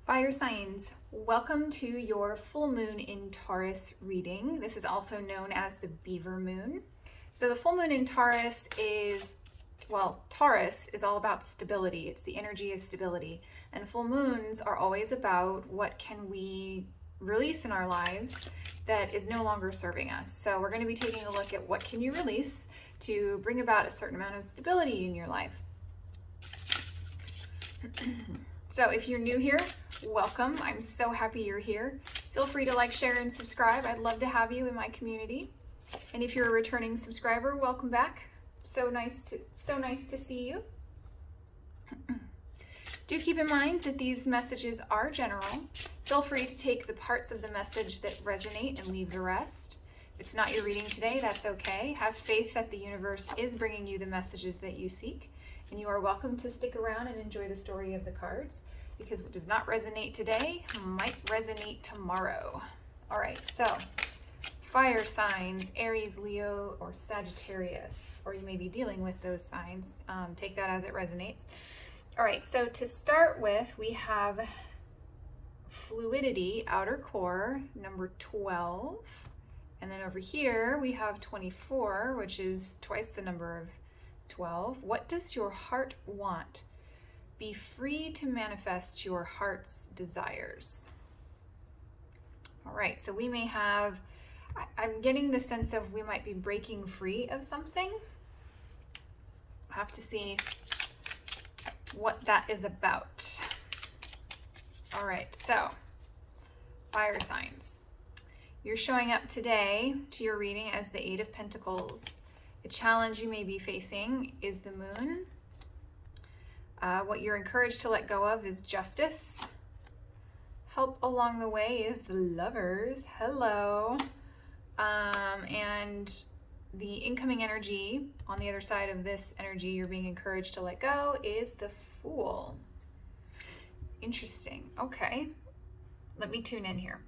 Fire signs, welcome to your full moon in Taurus reading. This is also known as the beaver moon. So the full moon in Taurus is, Taurus is all about stability. It's the energy of stability. And full moons are always about what can we release in our lives that is no longer serving us. So we're going to be taking a look at what can you release to bring about a certain amount of stability in your life. So if you're new here, welcome. I'm so happy you're here. Feel free to like, share, and subscribe. I'd love to have you in my community. And if you're a returning subscriber, welcome back. So nice to see you. Do keep in mind that these messages are general. Feel free to take the parts of the message that resonate and leave the rest. If it's not your reading today, that's okay. Have faith that the universe is bringing you the messages that you seek. And you are welcome to stick around and enjoy the story of the cards, because what does not resonate today might resonate tomorrow. All right, so fire signs, Aries, Leo, or Sagittarius, or you may be dealing with those signs. Take that as it resonates. All right, so to start with, we have fluidity, outer core, number 12. And then over here, we have 24, which is twice the number of 12. What does your heart want? Be free to manifest your heart's desires. All right, so we may have, I'm getting the sense of we might be breaking free of something. I'll have to see what that is about. All right, so fire signs. You're showing up today to your reading as the Eight of Pentacles. The challenge you may be facing is the moon. What you're encouraged to let go of is justice. Help along the way is the Lovers. Hello. And the incoming energy on the other side of this energy you're being encouraged to let go is the Fool. Interesting. Okay. Let me tune in here.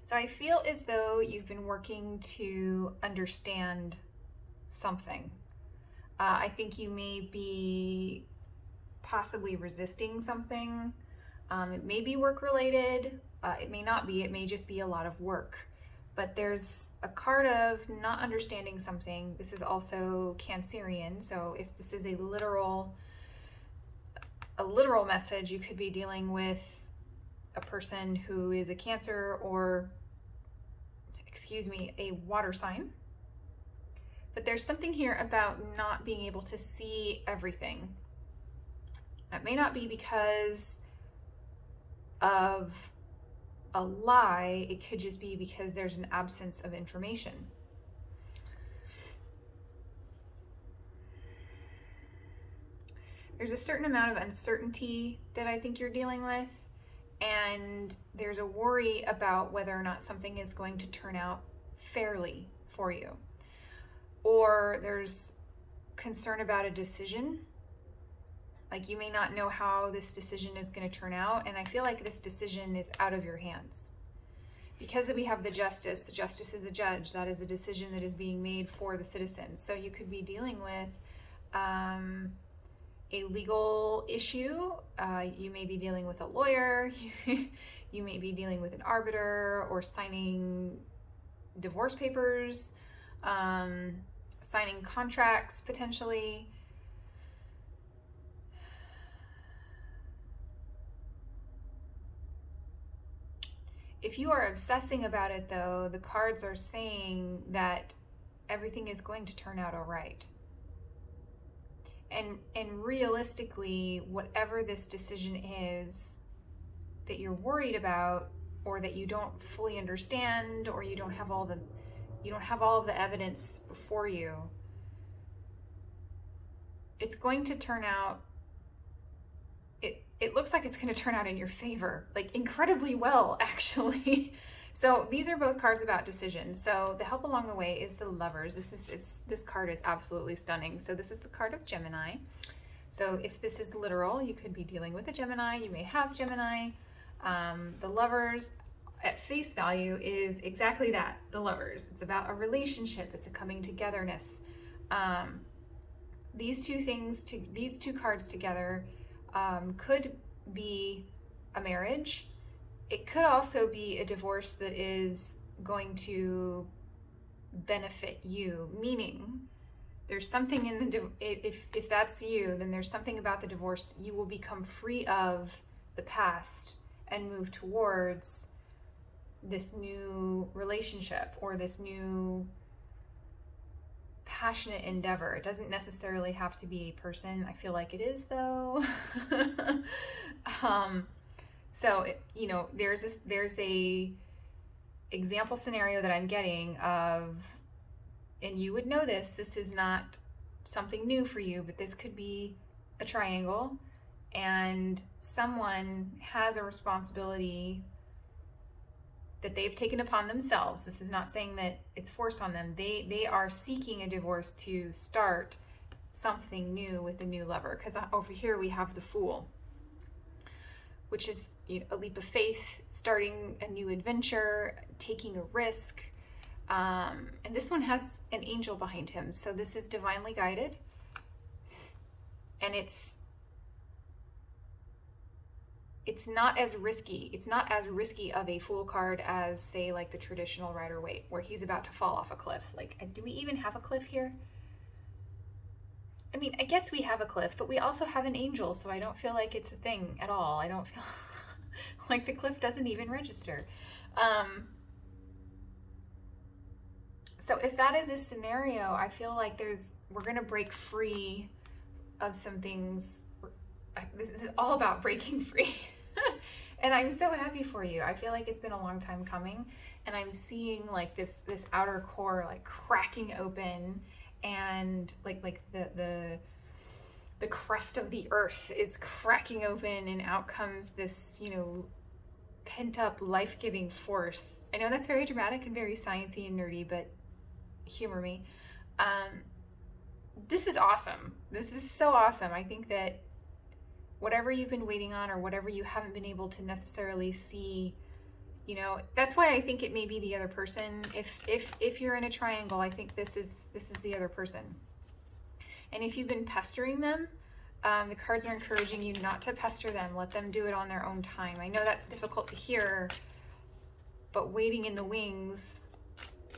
So I feel as though you've been working to understand something. I think you may be possibly resisting something. It may be work related. It may not be. It may just be a lot of work. But there's a card of not understanding something. This is also Cancerian. So if this is a literal message, you could be dealing with a person who is a Cancer or, a water sign. But there's something here about not being able to see everything. That may not be because of a lie. It could just be because there's an absence of information. There's a certain amount of uncertainty that I think you're dealing with. And there's a worry about whether or not something is going to turn out fairly for you. Or there's concern about a decision. Like you may not know how this decision is going to turn out. And I feel like this decision is out of your hands. Because we have the justice is a judge. That is a decision that is being made for the citizens. So you could be dealing with a legal issue. You may be dealing with a lawyer. You may be dealing with an arbiter or signing divorce papers, signing contracts potentially. If you are obsessing about it though, the cards are saying that everything is going to turn out all right. And realistically, whatever this decision is that you're worried about, or that you don't fully understand, or you don't have all of the evidence before you, it's going to turn out, it looks like it's going to turn out in your favor, like incredibly well, actually. So these are both cards about decisions. So the help along the way is the Lovers. This card is absolutely stunning. So this is the card of Gemini. So if this is literal, you could be dealing with a Gemini. You may have Gemini. The Lovers at face value is exactly that, the Lovers. It's about a relationship, it's a coming togetherness. These two cards together could be a marriage. It could also be a divorce that is going to benefit you, meaning there's something in the if that's you, then there's something about the divorce. You will become free of the past and move towards this new relationship or this new passionate endeavor. It doesn't necessarily have to be a person. I feel like it is, though. So there's a example scenario that I'm getting of, and you would know this is not something new for you, but this could be a triangle, and someone has a responsibility that they've taken upon themselves. This is not saying that it's forced on them. They are seeking a divorce to start something new with the new lover, because over here we have the Fool, which is a leap of faith, starting a new adventure, taking a risk. And this one has an angel behind him, so this is divinely guided. And it's not as risky. It's not as risky of a Fool card as, say, like the traditional Rider-Waite, where he's about to fall off a cliff. Like, do we even have a cliff here? I mean, I guess we have a cliff, but we also have an angel, so I don't feel like it's a thing at all. I don't feel like the cliff doesn't even register. So if that is a scenario, I feel like we're going to break free of some things. This is all about breaking free. And I'm so happy for you. I feel like it's been a long time coming, and I'm seeing like this outer core like cracking open, and like the crust of the earth is cracking open, and out comes this, pent up life-giving force. I know that's very dramatic and very sciencey and nerdy, but humor me. This is awesome. This is so awesome. I think that whatever you've been waiting on, or whatever you haven't been able to necessarily see, that's why I think it may be the other person. If you're in a triangle, I think this is the other person. And if you've been pestering them, the cards are encouraging you not to pester them. Let them do it on their own time. I know that's difficult to hear, but waiting in the wings,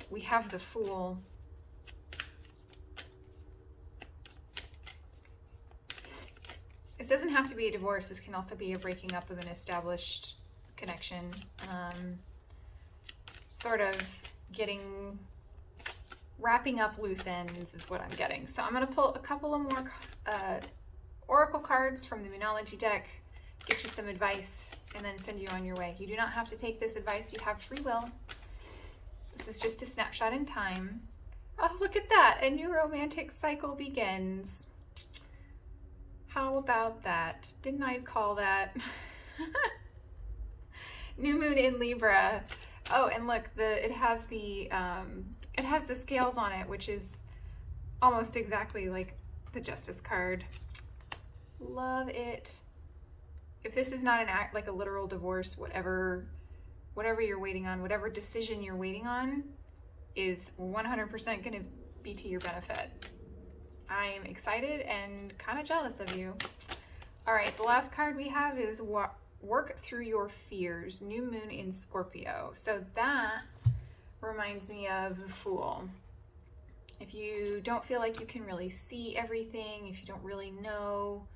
we have the Fool. This doesn't have to be a divorce. This can also be a breaking up of an established connection. Sort of wrapping up loose ends is what I'm getting. So I'm going to pull a couple of more oracle cards from the Moonology deck, get you some advice, and then send you on your way. You do not have to take this advice. You have free will. This is just a snapshot in time. Oh, look at that. A new romantic cycle begins. How about that? Didn't I call that? New moon in Libra. Oh, and look, it has the scales on it, which is almost exactly like the Justice card. Love it. If this is not an act, like a literal divorce, whatever you're waiting on, whatever decision you're waiting on is 100% going to be to your benefit. I'm excited and kind of jealous of you. All right, the last card we have is Work Through Your Fears, New Moon in Scorpio. So that reminds me of the Fool. If you don't feel like you can really see everything, if you don't really know,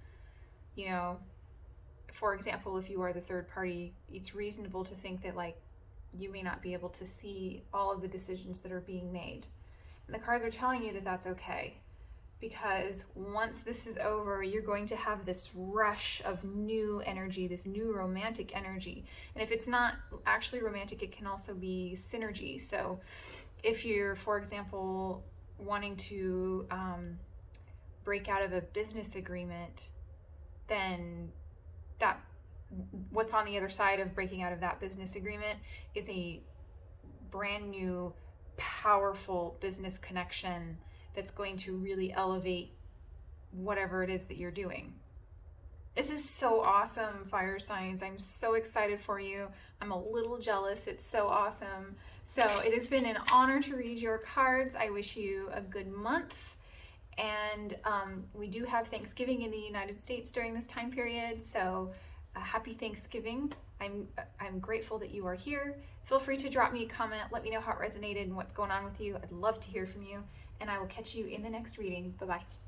for example, if you are the third party, it's reasonable to think that like you may not be able to see all of the decisions that are being made. And the cards are telling you that that's okay. Because once this is over, you're going to have this rush of new energy, this new romantic energy. And if it's not actually romantic, it can also be synergy. So if you're, for example, wanting to break out of a business agreement, then what's on the other side of breaking out of that business agreement is a brand new, powerful business connection that's going to really elevate whatever it is that you're doing. This is so awesome, fire signs. I'm so excited for you. I'm a little jealous. It's so awesome. So it has been an honor to read your cards. I wish you a good month. And we do have Thanksgiving in the United States during this time period. So happy Thanksgiving. I'm grateful that you are here. Feel free to drop me a comment. Let me know how it resonated and what's going on with you. I'd love to hear from you. And I will catch you in the next reading. Bye-bye.